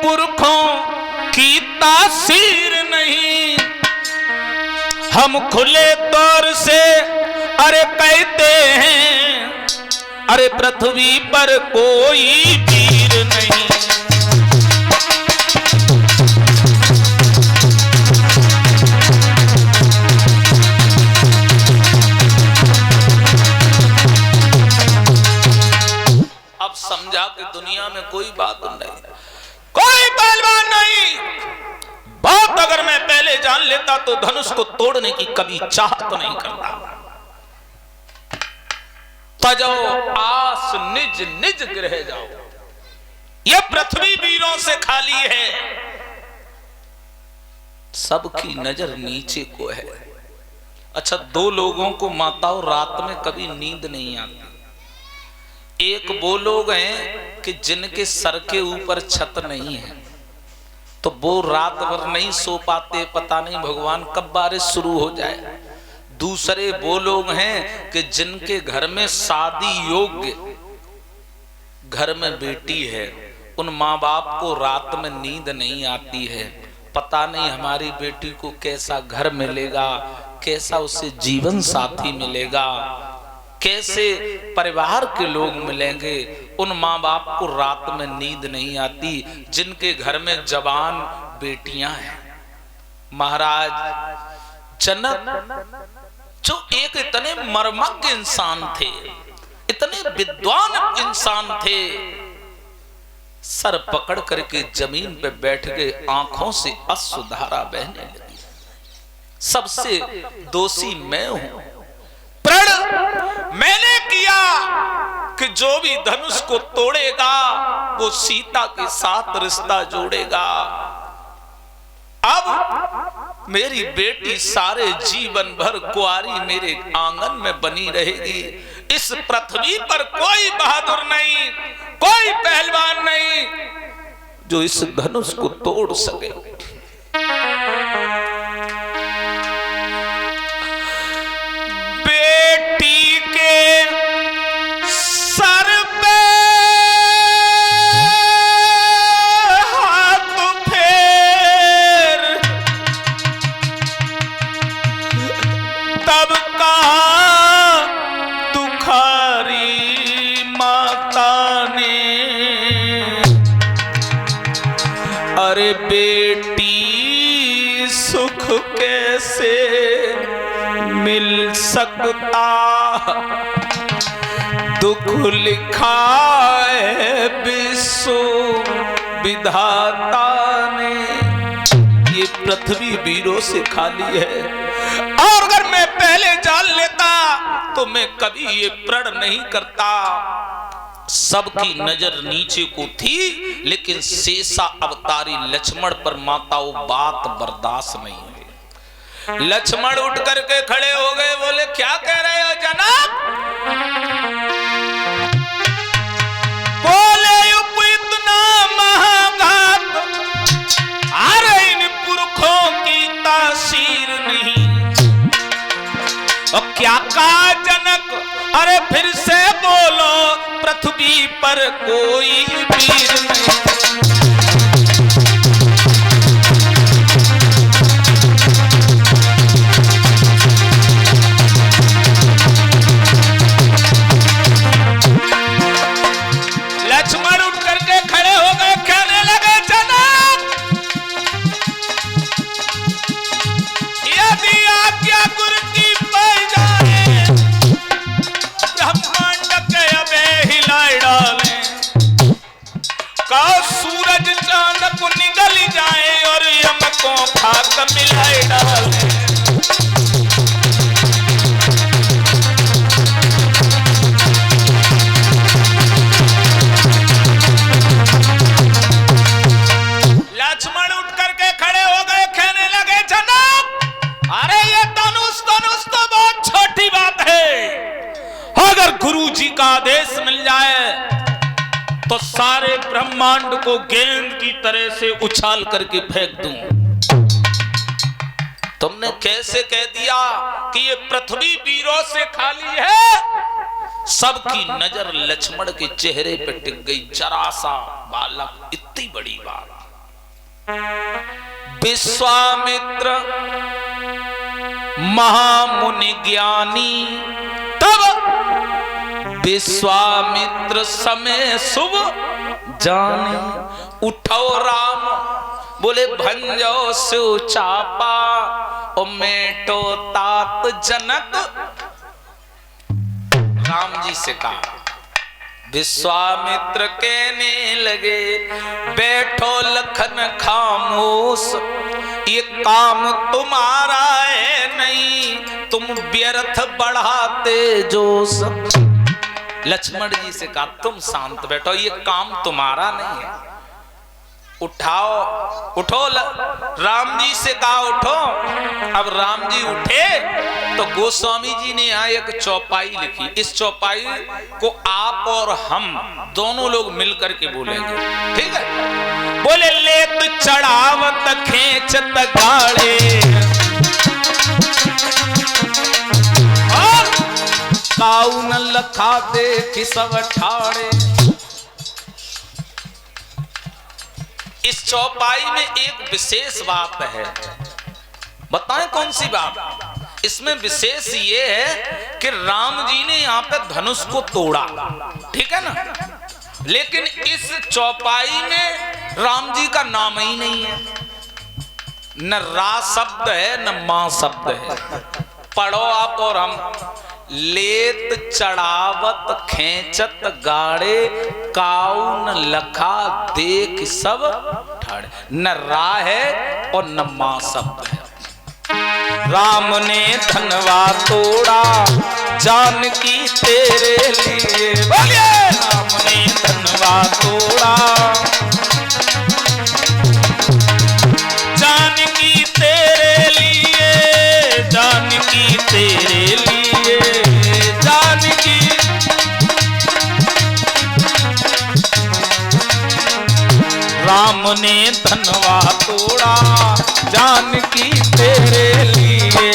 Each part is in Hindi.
पुरखों की तासीर नहीं। हम खुले तौर से अरे कहते हैं, अरे पृथ्वी पर कोई वीर नहीं। अब समझा कि दुनिया में कोई बात नहीं, कोई पहलवान नहीं। बात अगर मैं पहले जान लेता तो धनुष को तोड़ने की कभी चाहत नहीं करता। तजो आस निज निज गृह जाओ, यह पृथ्वी वीरों से खाली है। सबकी नजर नीचे को है। अच्छा, दो लोगों को माताओं रात में कभी नींद नहीं आती। एक वो लोग हैं कि जिनके सर के ऊपर छत नहीं है, तो वो रात भर नहीं सो पाते, पता नहीं भगवान कब बारिश शुरू हो जाए। दूसरे वो लोग हैं कि जिनके घर में शादी योग्य घर में बेटी है, उन माँ बाप को रात में नींद नहीं आती है। पता नहीं हमारी बेटी को कैसा घर मिलेगा, कैसा उसे जीवन साथी मिलेगा, कैसे परिवार के लोग मिलेंगे। उन माँ बाप को रात में नींद नहीं आती जिनके घर में जवान बेटियां हैं। महाराज जनक जो एक इतने मर्मज्ञ इंसान थे, इतने विद्वान इंसान थे, सर पकड़ करके जमीन पे बैठ गए, आंखों से अश्रुधारा बहने लगी। सबसे दोषी मैं हूं। प्रण मैंने किया कि जो भी धनुष को तोड़ेगा वो सीता के साथ रिश्ता जोड़ेगा। अब मेरी बेटी सारे जीवन भर कुंवारी मेरे आंगन में बनी रहेगी। इस पृथ्वी पर कोई बहादुर नहीं, कोई पहलवान नहीं जो इस धनुष को तोड़ सके। बेटी के सर पे हाथ फेर, तब कहा दुखारी माता ने, अरे बेटी सुख कैसे मिल सकता, दुख लिखा है विश्व विधाता ने। ये पृथ्वी वीरों से खाली है, और अगर मैं पहले जान लेता तो मैं कभी ये प्रण नहीं करता। सबकी नजर नीचे को थी, लेकिन शेषा अवतारी लक्ष्मण पर माताओं बात बर्दाश्त नहीं हुई। लक्ष्मण उठ करके खड़े हो गए, बोले क्या कह रहे हो जनाब? बोले इतना महाघात, अरे इन पुरखों की तासीर नहीं। और क्या कहा जनक? अरे फिर से बोलो, पृथ्वी पर कोई वीर नहीं। लक्ष्मण उठ करके खड़े हो गए, कहने लगे जनाब, यदि आज्ञा गुरु की पाई जाए, ब्रह्मांड के अबे हिलाए डाले, का सूरज चांद को निगल जाए और यम को खाक मिलाए डाले। लक्ष्मण उठ करके खड़े हो गए, कहने लगे जनाब, अरे ये धनुष तो बहुत छोटी बात है। अगर गुरु जी का आदेश मिल जाए तो सारे ब्रह्मांड को गेंद की तरह से उछाल करके फेंक दूं। तुमने कैसे कह दिया कि ये पृथ्वी वीरों से खाली है? सबकी नजर लक्ष्मण के चेहरे पर टिक गई। जरा सा बालक, इतनी बड़ी बात। विश्वामित्र महामुनि ज्ञानी, तब विश्वामित्र समय शुभ जाने। उठो राम बोले भंजो शिव चापा, ओ मेटो तात जनक। राम जी से कहा, विश्वामित्र कहने लगे बैठो लखन खामोश, ये काम तुम्हारा है नहीं, तुम व्यर्थ बढ़ाते जोश। लक्ष्मण जी से कहा तुम शांत बैठो, ये काम तुम्हारा नहीं है, उठाओ उठो। राम जी से कहा उठो। अब राम जी उठे तो गोस्वामी जी ने यहाँ एक चौपाई लिखी। इस चौपाई को आप और हम दोनों लोग मिलकर के बोलेंगे, ठीक है? बोले लेत चढ़ावत खेचत गाड़े, काऊ न लखा देख सब ठाड़े। इस चौपाई में एक विशेष बात है, बताएं कौन सी बात? इसमें विशेष ये है कि राम जी ने यहाँ पे धनुष को तोड़ा, ठीक है ना? लेकिन इस चौपाई में राम जी का नाम ही नहीं है, न रा शब्द है न मां शब्द है। पढ़ो आप और हम। लेत चढ़ावत खेचत गाड़े, काउन लखा देख सब ठाड़े। न रा है और न मां शब्द है। राम ने धनवा तोड़ा जानकी तेरे लिए, बोलिए राम ने धनवा तोड़ा जानकी तेरे लिए, जानकी तेरे लिए, जानकी। राम ने धनवा तोड़ा जानकी तेरे लिए,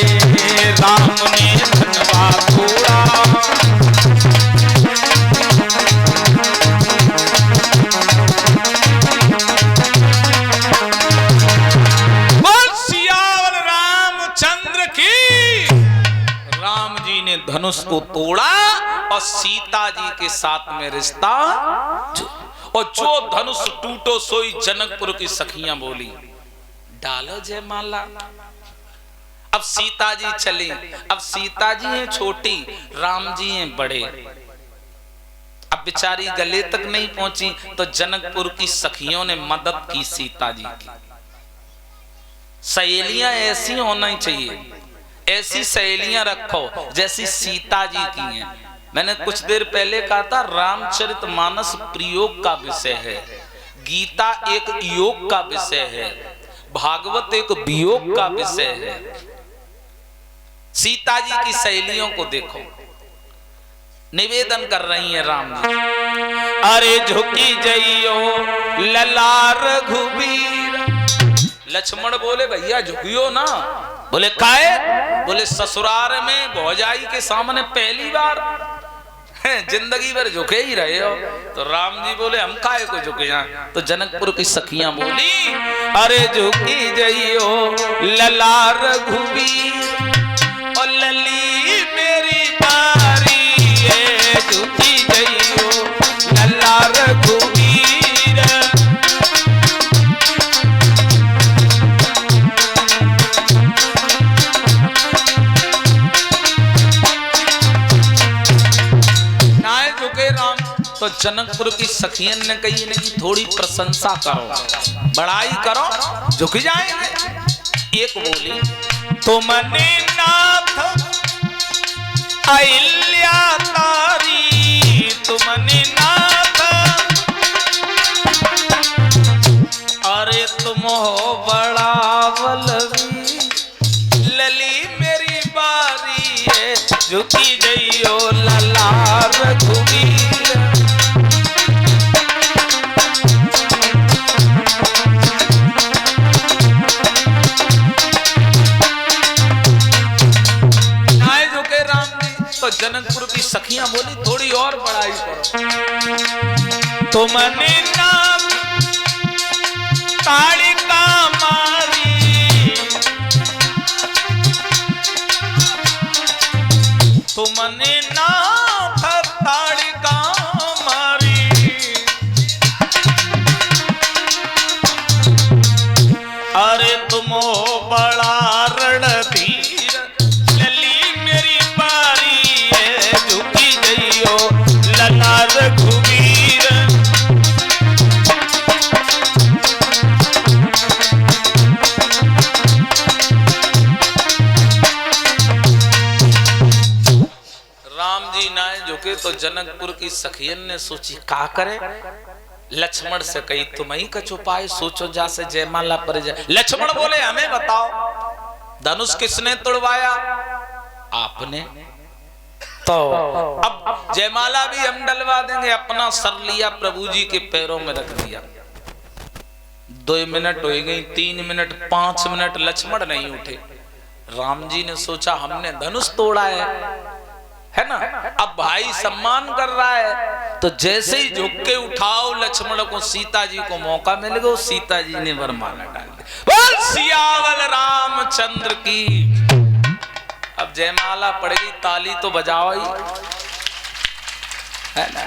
राम ने धनवा तोड़ा। धनुष को तोड़ा और सीता जी के साथ में रिश्ता, और जो धनुष टूटो सोई जनकपुर की सखियां बोली डालो जयमाला। अब सीता जी चली। अब सीता जी हैं छोटी, राम जी हैं बड़े। अब बेचारी गले तक नहीं पहुंची तो जनकपुर की सखियों ने मदद की सीता जी की। सहेलियां ऐसी होना चाहिए, ऐसी सहेलियां रखो जैसी सीता जी की हैं। मैंने कुछ देर पहले कहा था रामचरितमानस प्रयोग का विषय है, गीता एक योग का विषय है, भागवत एक वियोग का विषय है। सीता जी की सहेलियों को देखो, निवेदन कर रही है राम जी। अरे झुकी जइयो लला रघुबीर। लक्ष्मण बोले भैया झुकियो ना। बोले काहे? बोले ससुराल में भौजाई के सामने पहली बार जिंदगी भर झुके ही रहे हो। तो राम जी बोले हम काहे को झुके जाए? तो जनकपुर की सखियां बोली अरे झुकी जइयो लला रघुबीर, और लली मेरी बारी है, झुकी जइयो लला रघुबीर। तो जनकपुर की सखियन ने कही इनकी थोड़ी प्रशंसा करो, बड़ाई करो, झुक जाएंगे। एक बोली तुमने नाथ अहिल्या तारी, तुमने नाथ, अरे तुम हो बड़ा बलवी, लली मेरी बारी है, झुकी जइयो लला रघुबीर। तो जनकपुर की सखियां बोली थोड़ी और बड़ाई करो। तुमने नाम ताड़िका तो जनकपुर की सखियन ने सोची का करे। लक्ष्मण से कही तुम ही कछ उपाय सोचो जा से जयमाला पर जाए। लक्ष्मण बोले हमें बताओ धनुष किसने तोड़वाया? आपने। तो अब जयमाला भी हम डलवा देंगे। अपना सर लिया प्रभु जी के पैरों में रख दिया। 2 मिनट हो गई, 3 मिनट, 5 मिनट, लक्ष्मण नहीं उठे। राम जी ने सोचा हमने धनुष तोड़ा है ना। अब भाई सम्मान कर रहा है तो जैसे ही झुक के उठाओ लक्ष्मण को, सीता जी को मौका मिल गया। सीता जी ने वरमाला डाल दी। बोल सियावल रामचंद्र की। अब जयमाला पड़ गई, ताली तो बजाओ ही है ना।